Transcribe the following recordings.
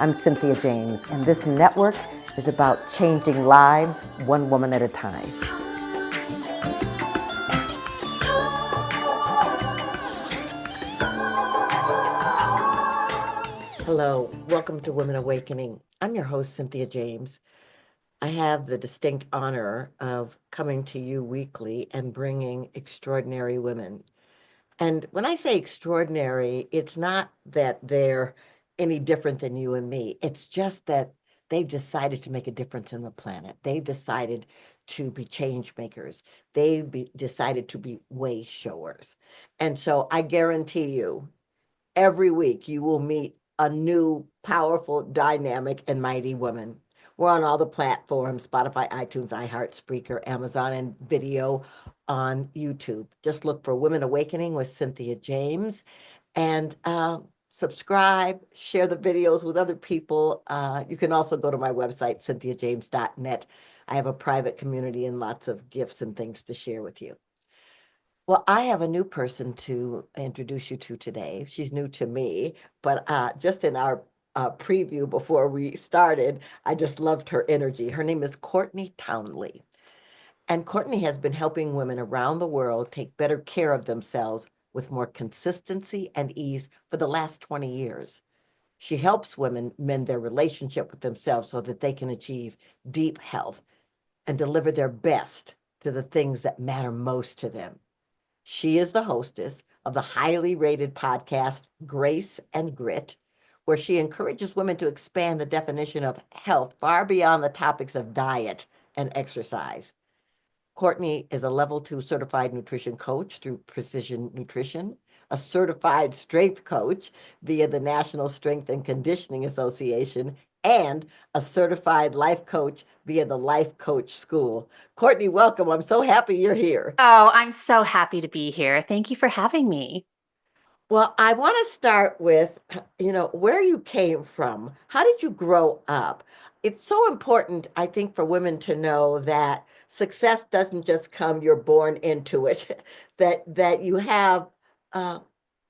I'm Cynthia James, and this network is about changing lives one woman at a time. Hello, welcome to Women Awakening. I'm your host, Cynthia James. I have the distinct honor of coming to you weekly and bringing extraordinary women. And when I say extraordinary, it's not that they're any different than you and me. It's just that they've decided to make a difference in the planet. They've decided to be change makers. Decided to be way showers. And so I guarantee you, every week you will meet a new, powerful, dynamic, and mighty woman. We're on all the platforms: Spotify, iTunes, iHeart, Spreaker, Amazon, and video on YouTube. Just look for Women Awakening with Cynthia James and subscribe, share the videos with other people. You can also go to my website, cynthiajames.net. I have a private community and lots of gifts and things to share with you. Well, I have a new person to introduce you to today. She's new to me, but just in our preview before we started, I just loved her energy. Her name is Courtney Townley. And Courtney has been helping women around the world take better care of themselves with more consistency and ease for the last 20 years. She helps women mend their relationship with themselves so that they can achieve deep health and deliver their best to the things that matter most to them. She is the hostess of the highly rated podcast, Grace and Grit, where she encourages women to expand the definition of health far beyond the topics of diet and exercise. Courtney is a level 2 certified nutrition coach through Precision Nutrition, a certified strength coach via the National Strength and Conditioning Association, and a certified life coach via the Life Coach School. Courtney, welcome. I'm so happy you're here. Oh, I'm so happy to be here. Thank you for having me. Well, I want to start with, where you came from. How did you grow up? It's so important, I think, for women to know that success doesn't just come, you're born into it, that you have uh,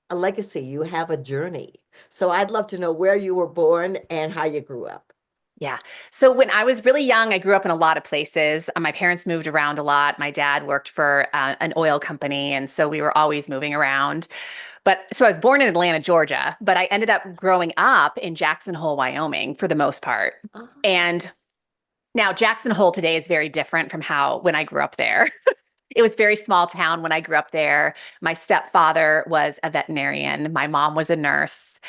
a legacy, you have a journey. So I'd love to know where you were born and how you grew up. Yeah. So when I was really young, I grew up in a lot of places. My parents moved around a lot. My dad worked for an oil company, and so we were always moving around. So I was born in Atlanta, Georgia, but I ended up growing up in Jackson Hole, Wyoming for the most part. Uh-huh. And now Jackson Hole today is very different from when I grew up there. It was a very small town when I grew up there. My stepfather was a veterinarian. My mom was a nurse.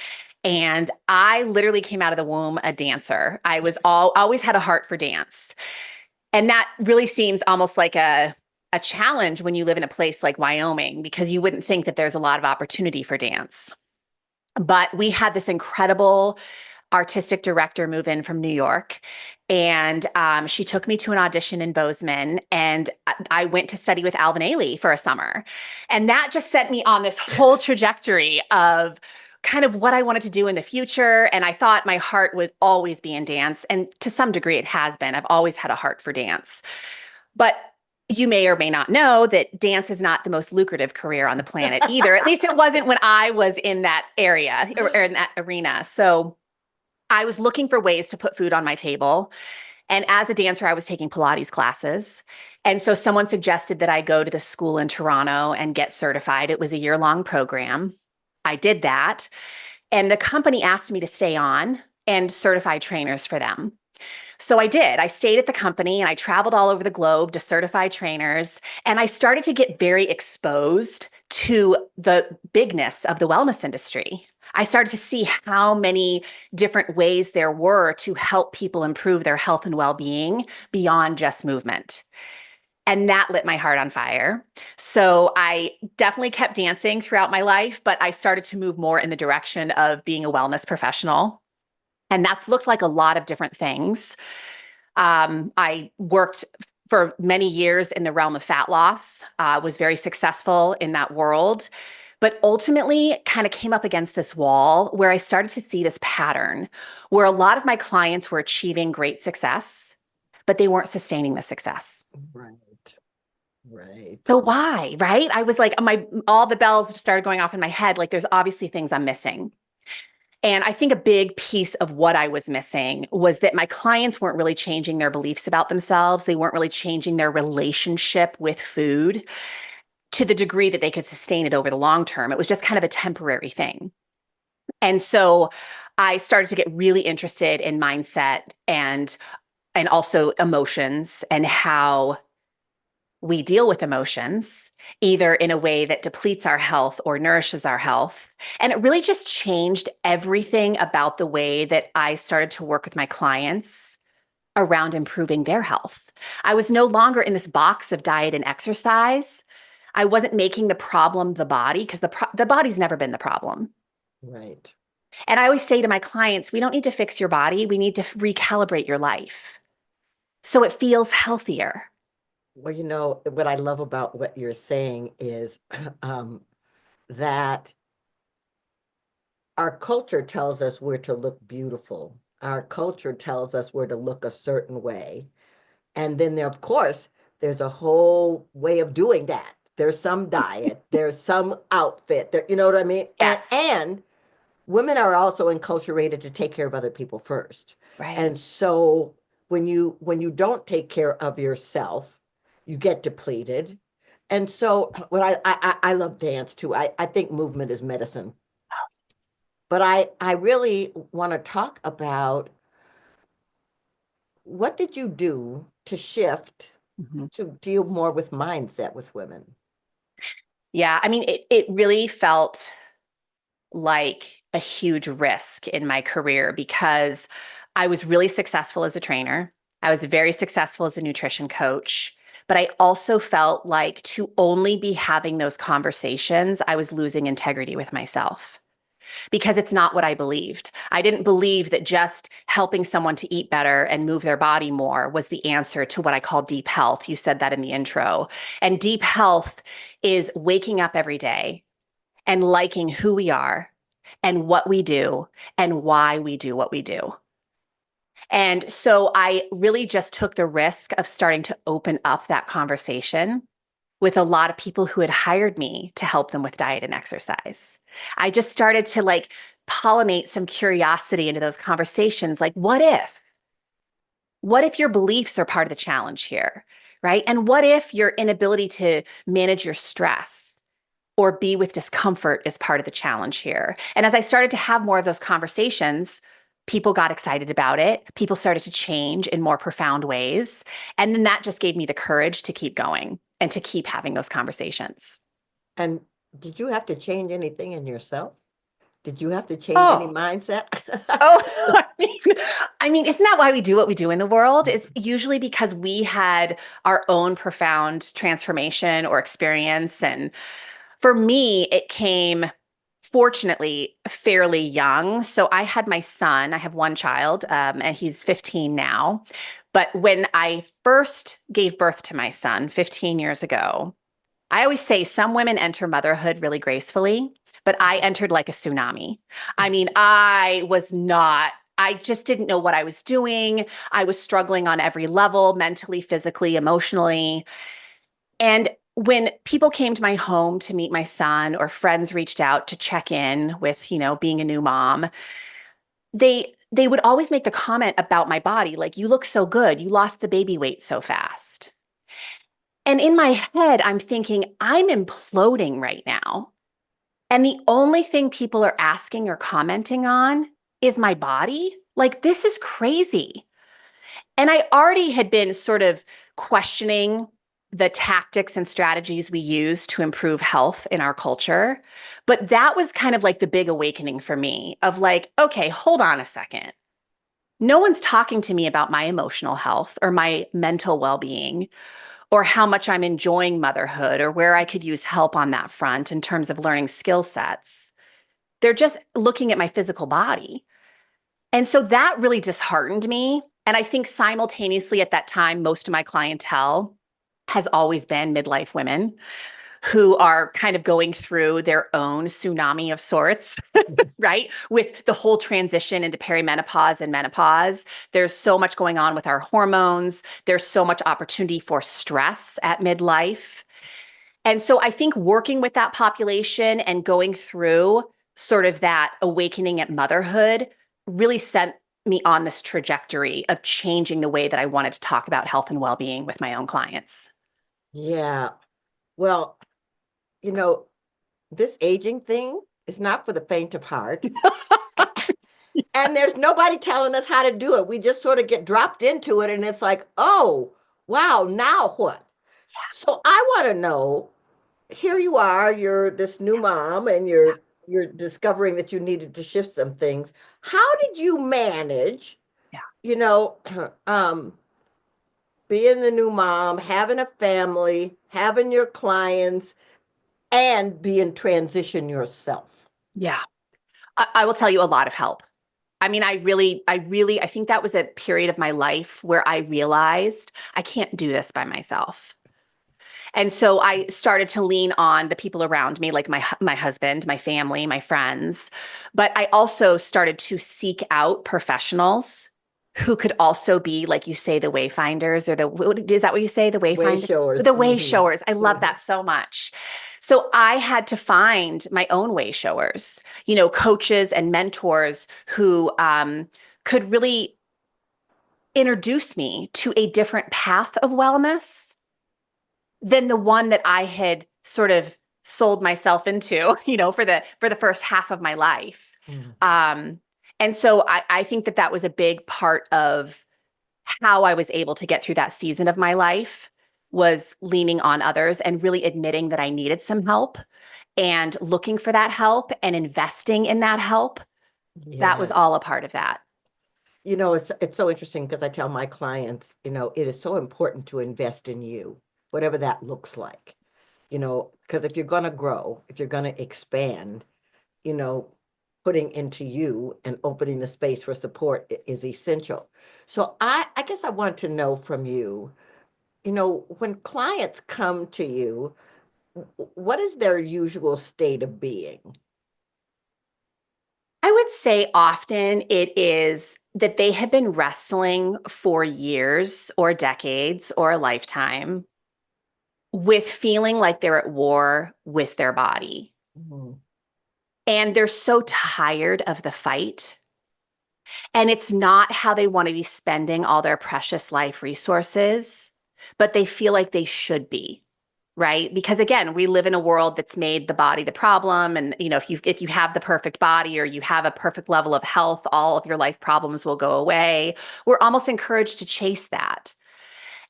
And I literally came out of the womb a dancer. I was always had a heart for dance. And that really seems almost like a challenge when you live in a place like Wyoming, because you wouldn't think that there's a lot of opportunity for dance. But we had this incredible artistic director move in from New York. And she took me to an audition in Bozeman, and I went to study with Alvin Ailey for a summer. And that just set me on this whole trajectory of kind of what I wanted to do in the future. And I thought my heart would always be in dance. And to some degree, it has been. I've always had a heart for dance. But you may or may not know that dance is not the most lucrative career on the planet either. At least it wasn't when I was in that area or in that arena. So I was looking for ways to put food on my table. And as a dancer, I was taking Pilates classes. And so someone suggested that I go to the school in Toronto and get certified. It was a year-long program. I did that. And the company asked me to stay on and certify trainers for them. So I did. I stayed at the company and I traveled all over the globe to certify trainers. And I started to get very exposed to the bigness of the wellness industry. I started to see how many different ways there were to help people improve their health and well-being beyond just movement. And that lit my heart on fire. So I definitely kept dancing throughout my life, but I started to move more in the direction of being a wellness professional. And that's looked like a lot of different things. I worked for many years in the realm of fat loss, was very successful in that world, but ultimately kind of came up against this wall where I started to see this pattern where a lot of my clients were achieving great success, but they weren't sustaining the success. Right. Right. So why, right? I was like, all the bells started going off in my head. Like, there's obviously things I'm missing. And I think a big piece of what I was missing was that my clients weren't really changing their beliefs about themselves. They weren't really changing their relationship with food to the degree that they could sustain it over the long term. It was just kind of a temporary thing. And so I started to get really interested in mindset and also emotions and how we deal with emotions, either in a way that depletes our health or nourishes our health. And it really just changed everything about the way that I started to work with my clients around improving their health. I was no longer in this box of diet and exercise. I wasn't making the problem the body because the body's never been the problem. Right. And I always say to my clients, we don't need to fix your body. We need to recalibrate your life so it feels healthier. Well, what I love about what you're saying is that our culture tells us we're to look beautiful. Our culture tells us we're to look a certain way. And then there, of course, there's a whole way of doing that. There's some diet, there's some outfit, there, you know what I mean? And Yes. and women are also enculturated to take care of other people first. Right. And so when you don't take care of yourself, you get depleted. And so what I love dance too. I think movement is medicine. But I really want to talk about what did you do to shift Mhm. to deal more with mindset with women? Yeah. I mean, it really felt like a huge risk in my career because I was really successful as a trainer. I was very successful as a nutrition coach. But I also felt like to only be having those conversations, I was losing integrity with myself because it's not what I believed. I didn't believe that just helping someone to eat better and move their body more was the answer to what I call deep health. You said that in the intro. And deep health is waking up every day and liking who we are and what we do and why we do what we do. And so I really just took the risk of starting to open up that conversation with a lot of people who had hired me to help them with diet and exercise. I just started to like pollinate some curiosity into those conversations. Like, what if? What if your beliefs are part of the challenge here? Right. And what if your inability to manage your stress or be with discomfort is part of the challenge here? And as I started to have more of those conversations, people got excited about it. People started to change in more profound ways. And then that just gave me the courage to keep going and to keep having those conversations. And did you have to change anything in yourself? Did you have to change any Oh, mindset? oh, I mean, isn't that why we do what we do in the world? It's usually because we had our own profound transformation or experience. And for me, it came fortunately fairly young. So I had my son, I have one child, and he's 15 now. But when I first gave birth to my son 15 years ago, I always say some women enter motherhood really gracefully, but I entered like a tsunami. I mean, I just didn't know what I was doing. I was struggling on every level, mentally, physically, emotionally. And when people came to my home to meet my son or friends reached out to check in with, being a new mom, they would always make the comment about my body like you look so good, you lost the baby weight so fast. And in my head, I'm thinking I'm imploding right now. And the only thing people are asking or commenting on is my body. Like this is crazy. And I already had been sort of questioning the tactics and strategies we use to improve health in our culture. But that was kind of like the big awakening for me of like, okay, hold on a second. No one's talking to me about my emotional health or my mental well being or how much I'm enjoying motherhood or where I could use help on that front in terms of learning skill sets. They're just looking at my physical body. And so that really disheartened me. And I think simultaneously at that time, most of my clientele has always been midlife women who are kind of going through their own tsunami of sorts, right? With the whole transition into perimenopause and menopause. There's so much going on with our hormones. There's so much opportunity for stress at midlife. And so I think working with that population and going through sort of that awakening at motherhood really sent me on this trajectory of changing the way that I wanted to talk about health and well-being with my own clients. Yeah. Well, you know, this aging thing is not for the faint of heart. And there's nobody telling us how to do it. We just sort of get dropped into it, and it's like, oh, wow, now what? So I want to know, here you are, you're this new mom, and you're discovering that you needed to shift some things. How did you manage, Yeah. you know, being the new mom, having a family, having your clients, and be in transition yourself? Yeah. I will tell you a lot of help. I mean, I think that was a period of my life where I realized I can't do this by myself. And so I started to lean on the people around me, like my husband, my family, my friends. But I also started to seek out professionals who could also be, like you say, the wayfinders or is that what you say? The Way wayfinders? showers. The way showers. I love that so much. So I had to find my own way showers, coaches and mentors who could really introduce me to a different path of wellness than the one that I had sort of sold myself into, for the first half of my life. Mhm. Um, and so I think that was a big part of how I was able to get through that season of my life, was leaning on others and really admitting that I needed some help and looking for that help and investing in that help. That was Yes. all a part of that. It's so interesting because I tell my clients, it is so important to invest in you, whatever that looks like. Because if you're going to grow, if you're going to expand, you know, putting into you and opening the space for support is essential. So I guess I want to know from you, when clients come to you, what is their usual state of being? I would say often it is that they have been wrestling for years or decades or a lifetime with feeling like they're at war with their body. Mhm. And they're so tired of the fight. And it's not how they want to be spending all their precious life resources, but they feel like they should be. Right? Because again, we live in a world that's made the body the problem. And if you have the perfect body or you have a perfect level of health, all of your life problems will go away. We're almost encouraged to chase that.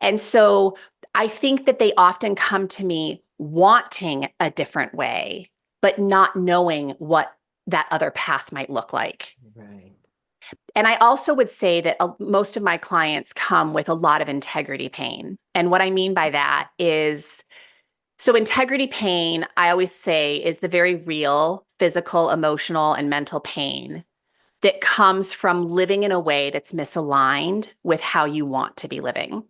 And so I think that they often come to me wanting a different way, but not knowing what that other path might look like. Right. And I also would say that most of my clients come with a lot of integrity pain. And what I mean by that is, so integrity pain, I always say, is the very real physical, emotional, and mental pain that comes from living in a way that's misaligned with how you want to be living.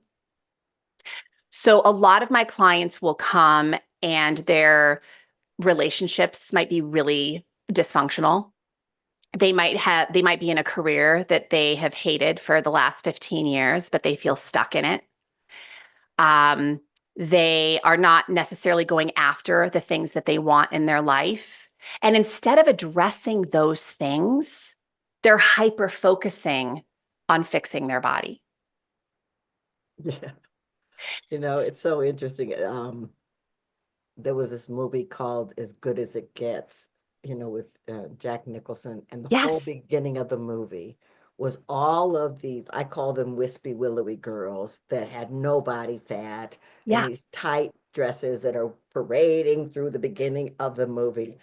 So a lot of my clients will come and their relationships might be really dysfunctional. They might be in a career that they have hated for the last 15 years, but they feel stuck in it. Um, they are not necessarily going after the things that they want in their life. And instead of addressing those things, they're hyper focusing on fixing their body. Yeah. It's so interesting. There was this movie called As Good as It Gets, with Jack Nicholson, and the whole Yes. beginning of the movie was all of these, I call them wispy, willowy girls that had no body fat and Yeah. these tight dresses that are parading through the beginning of the movie.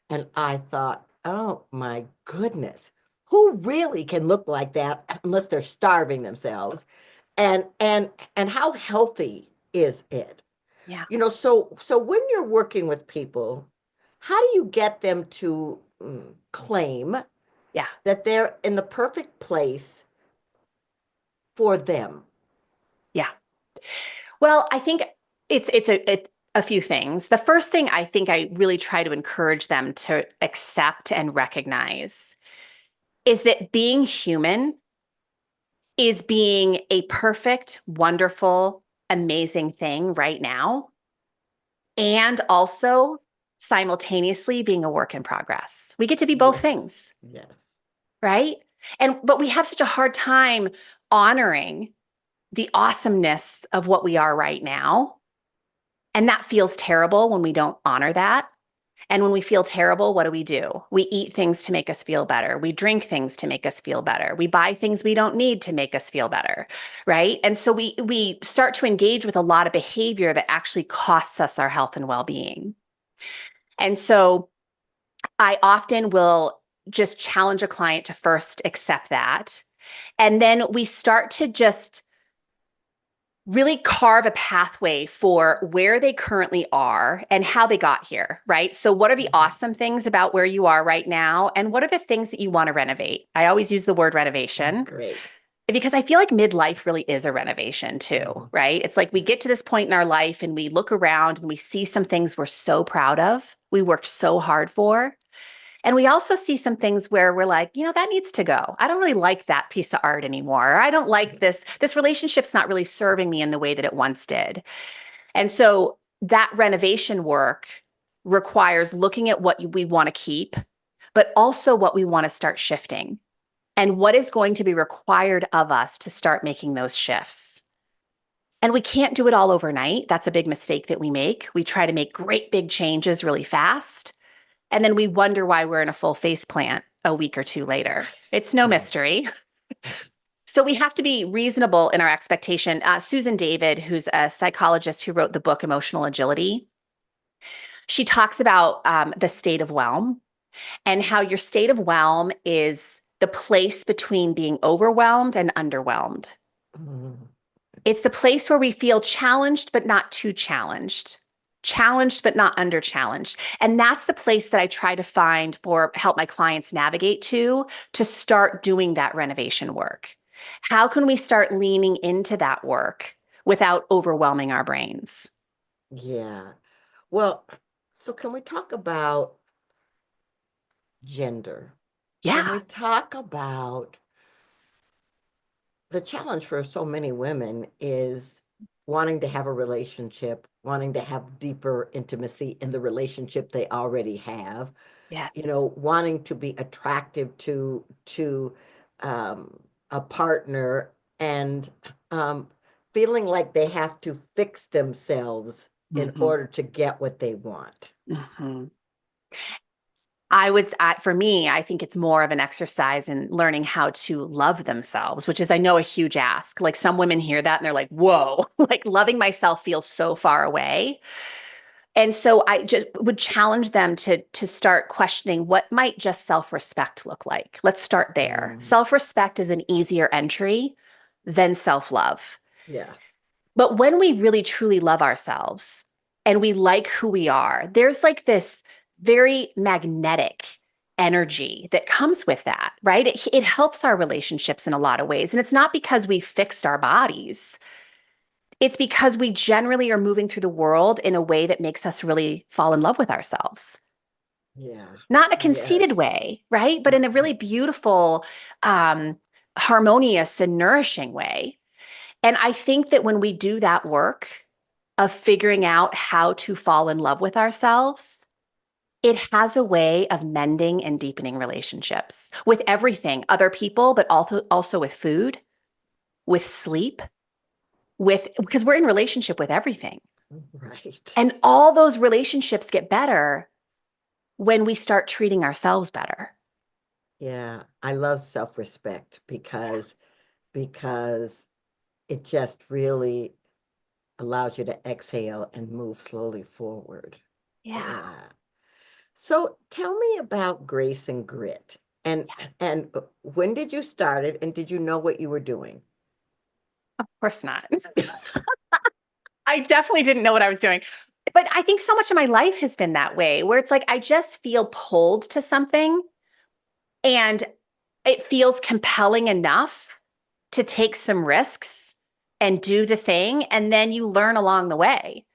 And I thought, oh my goodness, who really can look like that unless they're starving themselves? And how healthy is it? Yeah. So when you're working with people, how do you get them to claim Yeah. that they're in the perfect place for them? Yeah. Well, I think it's a few things. The first thing I think I really try to encourage them to accept and recognize is that being human is being a perfect, wonderful, amazing thing right now, and also simultaneously being a work in progress. We get to be both Yes. things, Yes. right? But we have such a hard time honoring the awesomeness of what we are right now. And that feels terrible when we don't honor that. And when we feel terrible, what do? We eat things to make us feel better. We drink things to make us feel better. We buy things we don't need to make us feel better, right? And so we start to engage with a lot of behavior that actually costs us our health and well-being. And so I often will just challenge a client to first accept that. And then we start to just really carve a pathway for where they currently are and how they got here, right? So, what are the awesome things about where you are right now? And what are the things that you want to renovate? I always use the word renovation Great. because I feel like midlife really is a renovation too, right? It's like we get to this point in our life and we look around and we see some things we're so proud of, we worked so hard for. And we also see some things where we're like, that needs to go. I don't really like that piece of art anymore. I don't like this. This relationship's not really serving me in the way that it once did. And so that renovation work requires looking at what we want to keep, but also what we want to start shifting and what is going to be required of us to start making those shifts. And we can't do it all overnight. That's a big mistake that we make. We try to make great big changes really fast. And then we wonder why we're in a full face plant a week or two later. It's no Right. mystery. So we have to be reasonable in our expectation. Susan David, who's a psychologist who wrote the book Emotional Agility, she talks about the state of whelm and how your state of whelm is the place between being overwhelmed and underwhelmed. Mhm. It's the place where we feel challenged, but not too challenged, but not under challenged. And that's the place that I try to find for help my clients navigate to start doing that renovation work. How can we start leaning into that work without overwhelming our brains? Yeah. Well, so can we talk about gender? Can Yeah. we talk about the challenge for so many women is wanting to have a relationship, wanting to have deeper intimacy in the relationship they already have, Yes. wanting to be attractive to a partner and feeling like they have to fix themselves in Mhm. order to get what they want. Mhm. For me, I think it's more of an exercise in learning how to love themselves, which is, I know, a huge ask. Like some women hear that and they're like, whoa, like loving myself feels so far away. And so I just would challenge them to start questioning what might just self-respect look like. Let's start there. Mm, Self-respect is an easier entry than self-love. yeah. But when we really truly love ourselves and we like who we are, there's like this very magnetic energy that comes with that, right? It helps our relationships in a lot of ways. And it's not because we fixed our bodies, it's because we generally are moving through the world in a way that makes us really fall in love with ourselves. Yeah. Not in a conceited Yes. way, right? But in a Mhm. really beautiful, um, harmonious, and nourishing way. And I think that when we do that work of figuring out how to fall in love with ourselves, it has a way of mending and deepening relationships with everything, other people, but also with food, with sleep, because we're in relationship with everything. Right. And all those relationships get better when we start treating ourselves better. Yeah. I love self-respect because it just really allows you to exhale and move slowly forward. Yeah. Yeah. So tell me about Grace and Grit. And when did you start it and did you know what you were doing? Of course not. I definitely didn't know what I was doing. But I think so much of my life has been that way, where it's like I just feel pulled to something and it feels compelling enough to take some risks and do the thing. And then you learn along the way.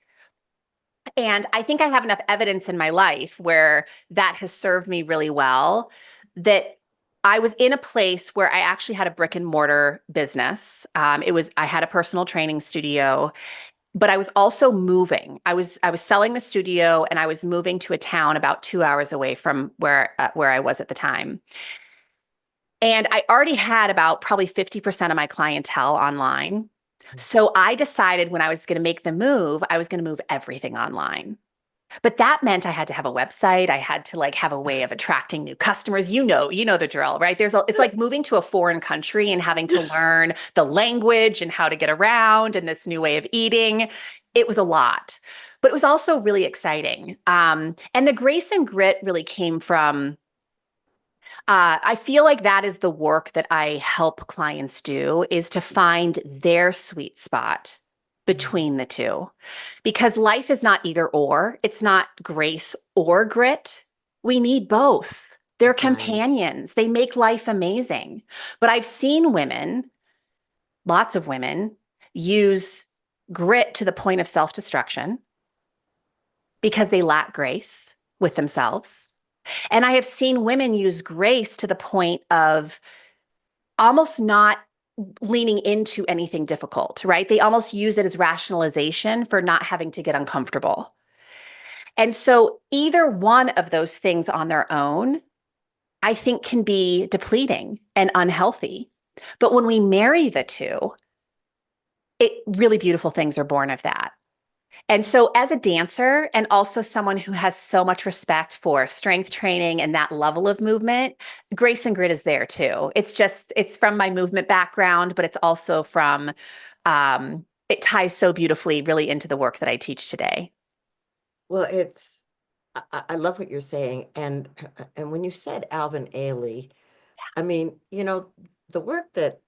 And I think I have enough evidence in my life where that has served me really well that I was in a place where I actually had a brick and mortar business. I had a personal training studio but I was also moving. I was selling the studio and I was moving to a town about 2 hours away from where I was at the time. And I already had about probably 50% of my clientele online. So I decided when I was going to make the move, I was going to move everything online. But that meant I had to have a website. I had to like have a way of attracting new customers. You know the drill, right? It's like moving to a foreign country and having to learn the language and how to get around and this new way of eating. It was a lot, but it was also really exciting. And the grace and grit really came from I feel like that is the work that I help clients do is to find their sweet spot between the two. Because life is not either or, it's not grace or grit. We need both. They're Right. companions. They make life amazing. But I've seen women, lots of women, use grit to the point of self-destruction because they lack grace with themselves. And I have seen women use grace to the point of almost not leaning into anything difficult, right? They almost use it as rationalization for not having to get uncomfortable. And so either one of those things on their own, I think can be depleting and unhealthy. But when we marry the two, really beautiful things are born of that. And so, as a dancer and also someone who has so much respect for strength training and that level of movement, grace and grit is there too. It's from my movement background, but it's also it ties so beautifully really into the work that I teach today. Well, I love what you're saying. And when you said Alvin Ailey, I mean, the work that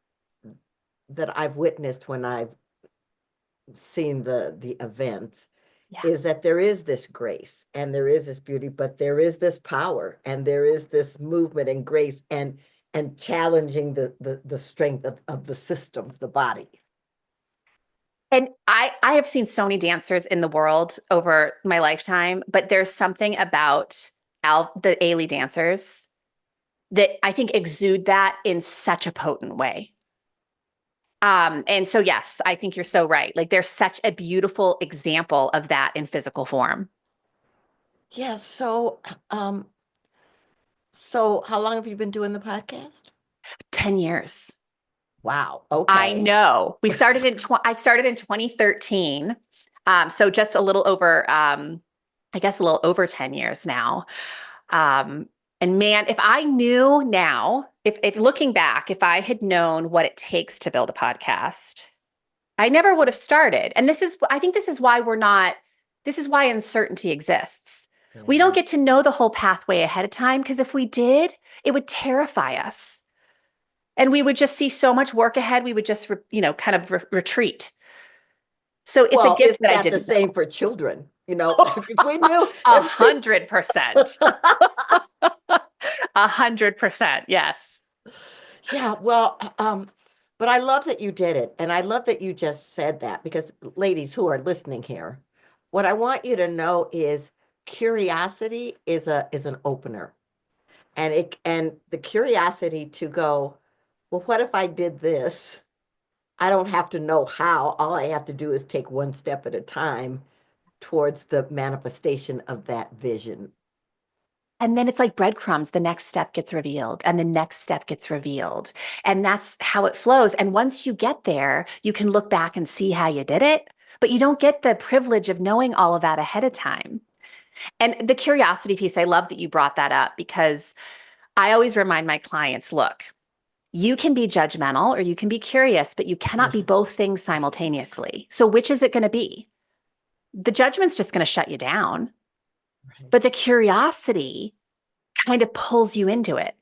I've witnessed when I've seen the events Yeah. is that there is this grace and there is this beauty, but there is this power and there is this movement and grace and challenging the strength of the system, the body. And I have seen so many dancers in the world over my lifetime, but there's something about the Ailey dancers that I think exude that in such a potent way. And so yes, I think you're so right. Like there's such a beautiful example of that in physical form. Yeah, so how long have you been doing the podcast? 10 years. Wow. I Okay. know. I started in 2013. So just a little over I guess a little over 10 years now. Um, and man, if I knew now, if looking back, if I had known what it takes to build a podcast, I never would have started. And I think this is why uncertainty exists. We don't get to Yes. know the whole pathway ahead of time because if we did, it would terrify us. And we would just see so much work ahead, we would just, kind of retreat. So it's a Well, gift isn't that I that the didn't know. same for children? If we knew, A if we, 100%. 100%. Yes. yeah, well, but I love that you did it. And I love that you just said that because ladies who are listening here, what I want you to know is curiosity is an opener. And the curiosity to go, well, what if I did this? I don't have to know how. All I have to do is take one step at a time towards the manifestation of that vision. And then it's like breadcrumbs. The next step gets revealed, and the next step gets revealed. And that's how it flows. And once you get there, you can look back and see how you did it, but you don't get the privilege of knowing all of that ahead of time. And the curiosity piece, I love that you brought that up because I always remind my clients look, you can be judgmental or you can be curious, but you cannot be both things simultaneously. So, which is it going to be? The judgment's just going to shut you down, but Right. the curiosity kind of pulls you into it,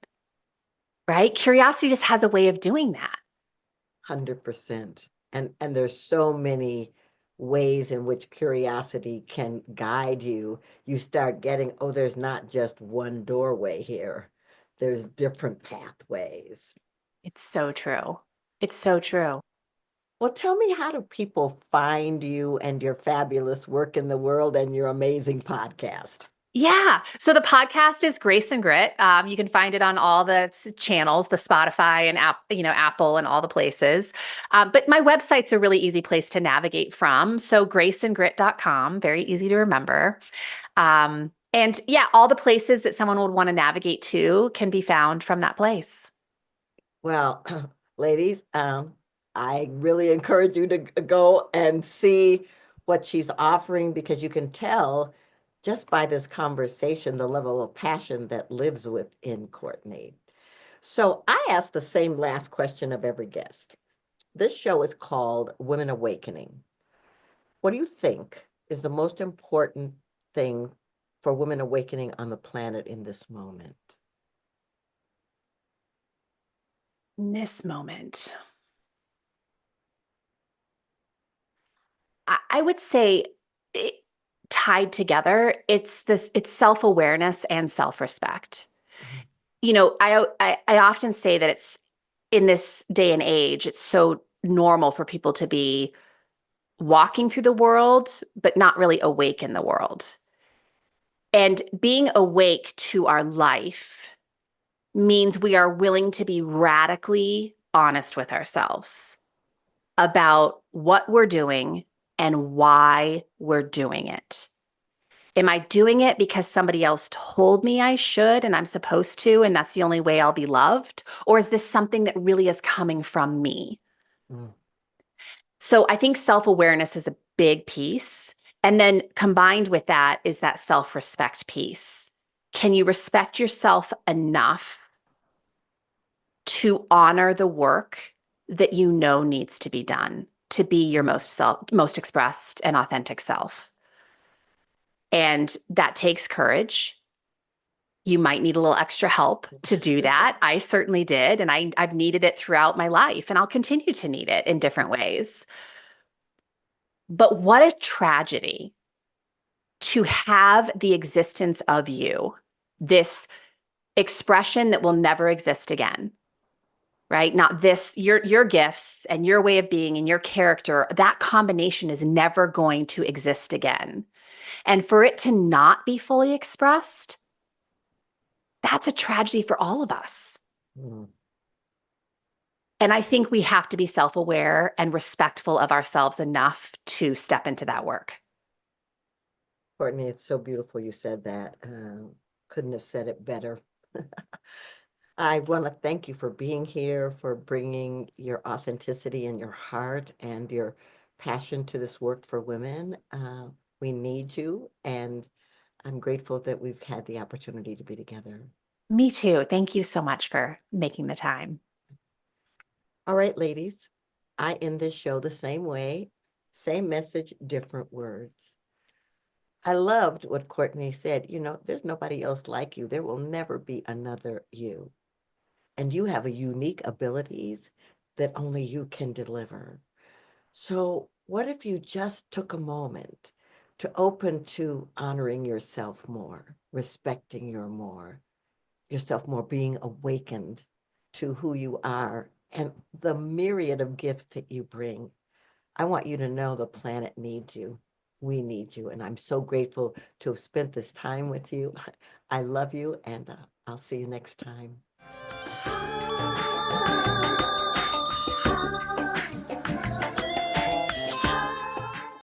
right? Curiosity just has a way of doing that. 100%. And there's so many ways in which curiosity can guide you. You start getting, oh, there's not just one doorway here. There's different pathways. It's so true. It's so true. Well, tell me, how do people find you and your fabulous work in the world and your amazing podcast? Yeah. So the podcast is Grace and Grit. You can find it on all the channels, the Spotify and Apple and all the places. But my website's a really easy place to navigate from. So graceandgrit.com, very easy to remember. And yeah, all the places that someone would want to navigate to can be found from that place. Well, ladies, I really encourage you to go and see what she's offering because you can tell just by this conversation the level of passion that lives within Courtney. So I ask the same last question of every guest. This show is called Women Awakening. What do you think is the most important thing for women awakening on the planet in this moment? In this moment, I would say it, tied together, it's self-awareness and self-respect. Mhm. I often say that it's in this day and age, it's so normal for people to be walking through the world, but not really awake in the world. And being awake to our life means we are willing to be radically honest with ourselves about what we're doing and why we're doing it. Am I doing it because somebody else told me I should and I'm supposed to, and that's the only way I'll be loved? Or is this something that really is coming from me? Mm. So I think self awareness is a big piece. And then combined with that is that self respect piece. Can you respect yourself enough to honor the work that you know needs to be done to be your most expressed and authentic self? And that takes courage. You might need a little extra help to do that. I certainly did. And I've needed it throughout my life, and I'll continue to need it in different ways. But what a tragedy to have the existence of you, this expression that will never exist again, right? Not this, your gifts and your way of being and your character, that combination is never going to exist again. And for it to not be fully expressed, that's a tragedy for all of us. Mm. And I think we have to be self-aware and respectful of ourselves enough to step into that work. Courtney, it's so beautiful you said that. Couldn't have said it better. I want to thank you for being here, for bringing your authenticity and your heart and your passion to this work for women. We need you, and I'm grateful that we've had the opportunity to be together. Me too. Thank you so much for making the time. All right, ladies, I end this show the same way, same message, different words. I loved what Courtney said. There's nobody else like you. There will never be another you. And you have a unique abilities that only you can deliver. So what if you just took a moment to open to honoring yourself more, respecting yourself more, being awakened to who you are and the myriad of gifts that you bring. I want you to know the planet needs you. We need you. And I'm so grateful to have spent this time with you. I love you, and I'll see you next time.